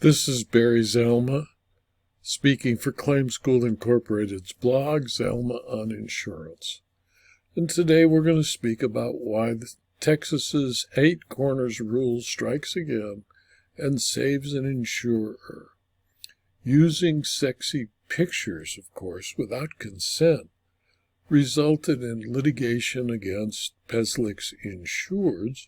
This is Barry Zalma, speaking for Claim School Incorporated's blog, Zalma on Insurance. And today we're going to speak about why Texas's 8 corners rule strikes again and saves an insurer. Using sexy pictures, of course, without consent, resulted in litigation against PESLIC's insureds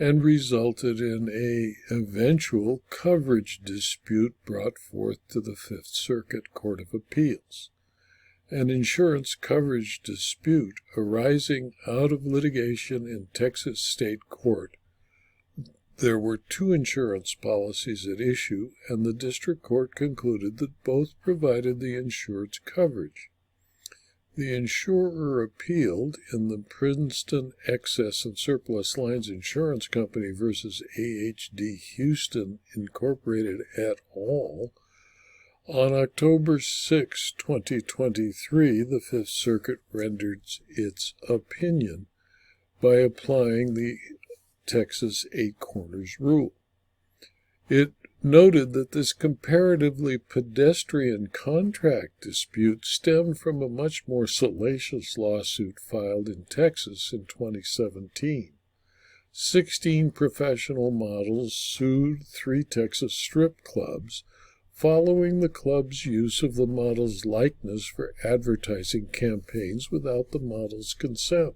and resulted in an eventual coverage dispute brought forth to the Fifth Circuit Court of Appeals. An insurance coverage dispute arising out of litigation in Texas state court. There were 2 insurance policies at issue, and the district court concluded that both provided the insured's coverage. The insurer appealed in the Princeton Excess and Surplus Lines Insurance Company versus A.H.D. Houston Incorporated et al. On October 6, 2023, the Fifth Circuit rendered its opinion by applying the Texas 8 corners rule. It noted that this comparatively pedestrian contract dispute stemmed from a much more salacious lawsuit filed in Texas in 2017. 16 professional models sued 3 Texas strip clubs following the club's use of the model's likeness for advertising campaigns without the model's consent.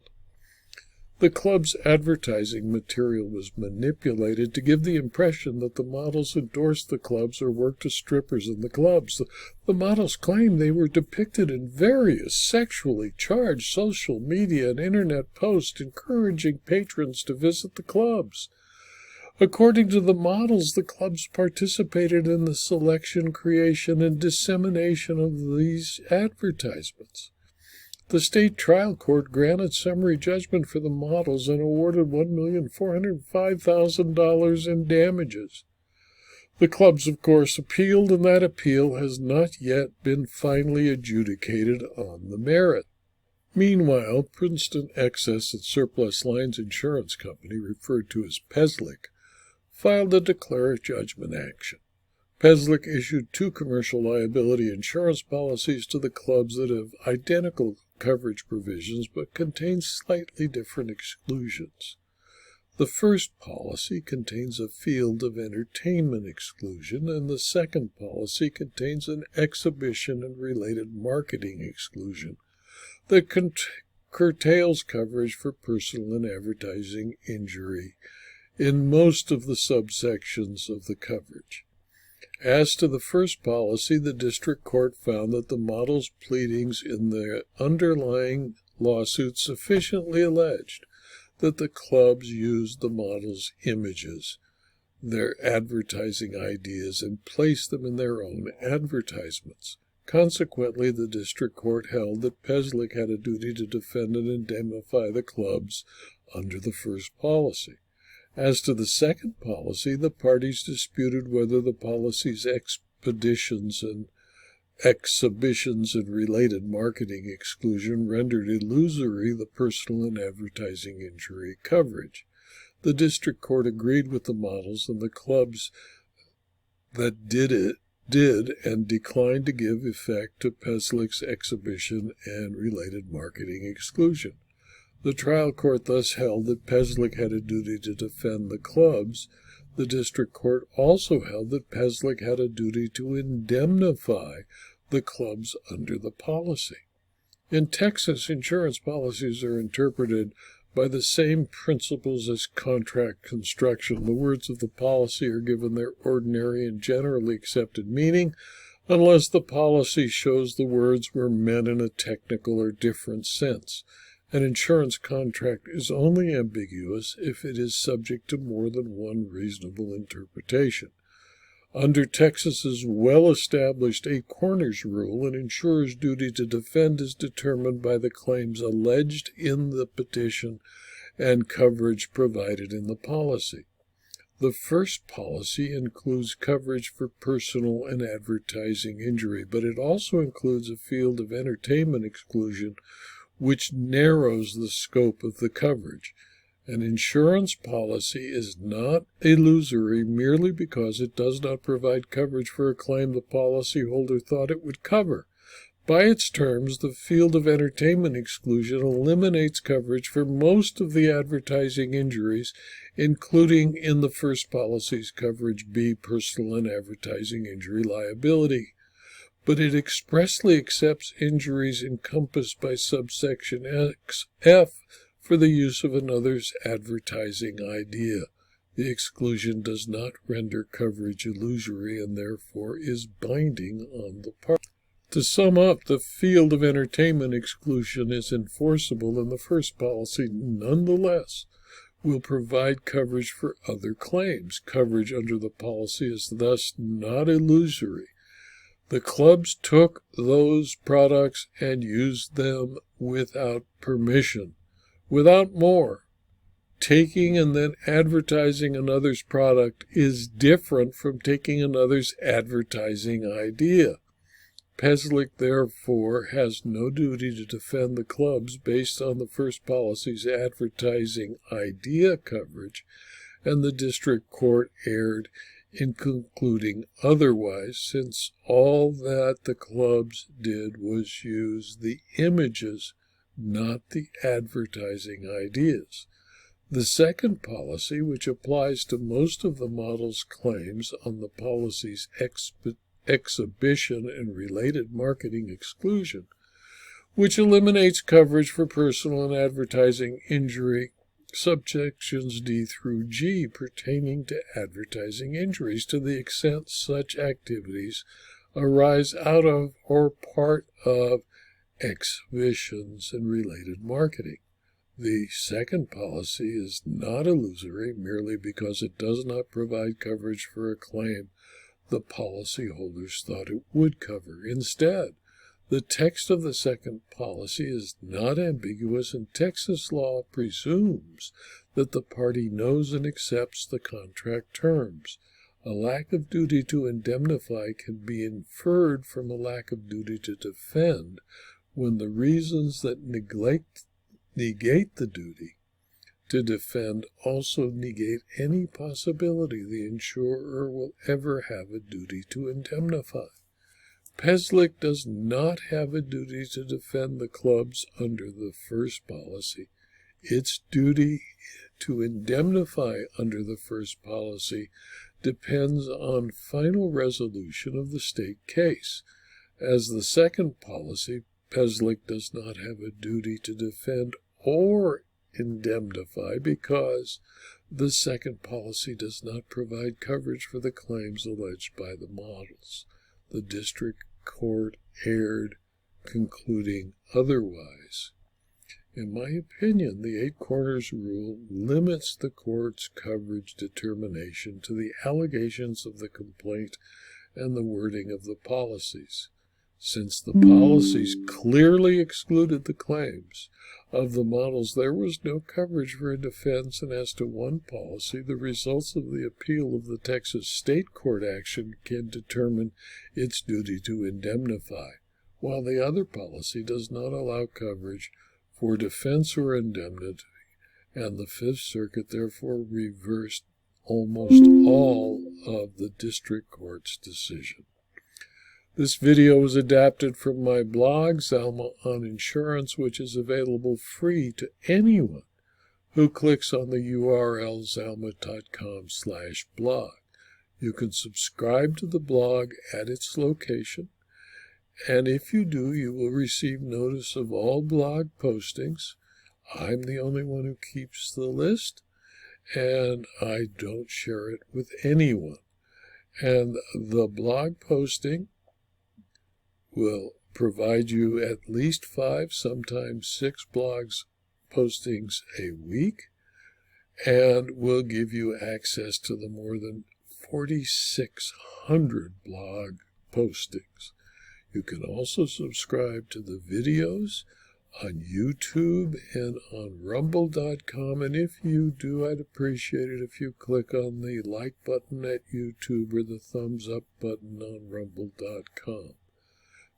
The club's advertising material was manipulated to give the impression that the models endorsed the clubs or worked as strippers in the clubs. The models claimed they were depicted in various sexually charged social media and internet posts encouraging patrons to visit the clubs. According to the models, the clubs participated in the selection, creation, and dissemination of these advertisements. The state trial court granted summary judgment for the models and awarded $1,405,000 in damages. The clubs, of course, appealed, and that appeal has not yet been finally adjudicated on the merit. Meanwhile, Princeton Excess and Surplus Lines Insurance Company, referred to as PESLIC, filed a declaratory judgment action. PESLIC issued 2 commercial liability insurance policies to the clubs that have identical coverage provisions but contain slightly different exclusions. The first policy contains a field of entertainment exclusion, and the second policy contains an exhibition and related marketing exclusion that curtails coverage for personal and advertising injury in most of the subsections of the coverage. As to the first policy, the district court found that the model's pleadings in the underlying lawsuit sufficiently alleged that the clubs used the model's images, their advertising ideas, and placed them in their own advertisements. Consequently, the district court held that PESLIC had a duty to defend and indemnify the clubs under the first policy. As to the second policy, the parties disputed whether the policy's expeditions and exhibitions and related marketing exclusion rendered illusory the personal and advertising injury coverage. The district court agreed with the models and the clubs that did and declined to give effect to PESLIC's exhibition and related marketing exclusion. The trial court thus held that PESLIC had a duty to defend the clubs. The district court also held that PESLIC had a duty to indemnify the clubs under the policy. In Texas, insurance policies are interpreted by the same principles as contract construction. The words of the policy are given their ordinary and generally accepted meaning, unless the policy shows the words were meant in a technical or different sense. An insurance contract is only ambiguous if it is subject to more than one reasonable interpretation. Under Texas's well-established 8 corners rule, an insurer's duty to defend is determined by the claims alleged in the petition and coverage provided in the policy. The first policy includes coverage for personal and advertising injury, but it also includes a field of entertainment exclusion which narrows the scope of the coverage. An insurance policy is not illusory merely because it does not provide coverage for a claim the policyholder thought it would cover. By its terms, the field of entertainment exclusion eliminates coverage for most of the advertising injuries, including in the first policy's coverage B, personal and advertising injury liability. But it expressly accepts injuries encompassed by subsection F for the use of another's advertising idea. The exclusion does not render coverage illusory and therefore is binding on the party. To sum up, the field of entertainment exclusion is enforceable and the first policy nonetheless will provide coverage for other claims. Coverage under the policy is thus not illusory. The clubs took those products and used them without permission. Without more, taking and then advertising another's product is different from taking another's advertising idea. PESLIC, therefore, has no duty to defend the clubs based on the first policy's advertising idea coverage, and the district court erred in concluding otherwise, since all that the clubs did was use the images, not the advertising ideas. The second policy, which applies to most of the model's claims on the policy's exhibition and related marketing exclusion, which eliminates coverage for personal and advertising injury, subsections D through G pertaining to advertising injuries to the extent such activities arise out of or part of exhibitions and related marketing. The second policy is not illusory merely because it does not provide coverage for a claim the policyholders thought it would cover. Instead, the text of the second policy is not ambiguous, and Texas law presumes that the party knows and accepts the contract terms. A lack of duty to indemnify can be inferred from a lack of duty to defend when the reasons that negate the duty to defend also negate any possibility the insurer will ever have a duty to indemnify. PESLIC does not have a duty to defend the clubs under the first policy. Its duty to indemnify under the first policy depends on final resolution of the state case. As the second policy, PESLIC does not have a duty to defend or indemnify because the second policy does not provide coverage for the claims alleged by the models. The district court erred, concluding otherwise. In my opinion, the Eight Corners rule limits the court's coverage determination to the allegations of the complaint and the wording of the policies. Since the policies clearly excluded the claims of the models, there was no coverage for a defense, and as to one policy, the results of the appeal of the Texas state court action can determine its duty to indemnify, while the other policy does not allow coverage for defense or indemnity, and the Fifth Circuit therefore reversed almost all of the district court's decision. This video was adapted from my blog, Zalma on Insurance, which is available free to anyone who clicks on the URL zalma.com/blog. You can subscribe to the blog at its location, and if you do, you will receive notice of all blog postings. I'm the only one who keeps the list, and I don't share it with anyone. And the blog posting will provide you at least 5, sometimes 6 blogs postings a week, and will give you access to the more than 4,600 blog postings. You can also subscribe to the videos on YouTube and on rumble.com, and if you do, I'd appreciate it if you click on the like button at YouTube or the thumbs up button on rumble.com.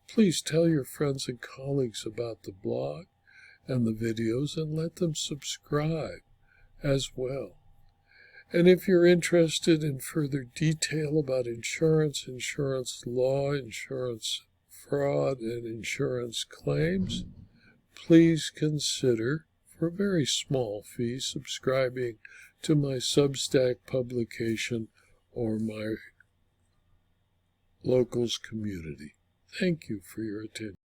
Please tell your friends and colleagues about the blog and the videos and let them subscribe. as well. And if you're interested in further detail about insurance, insurance law, insurance fraud, and insurance claims, please consider, for a very small fee, subscribing to my Substack publication or my Locals community. Thank you for your attention.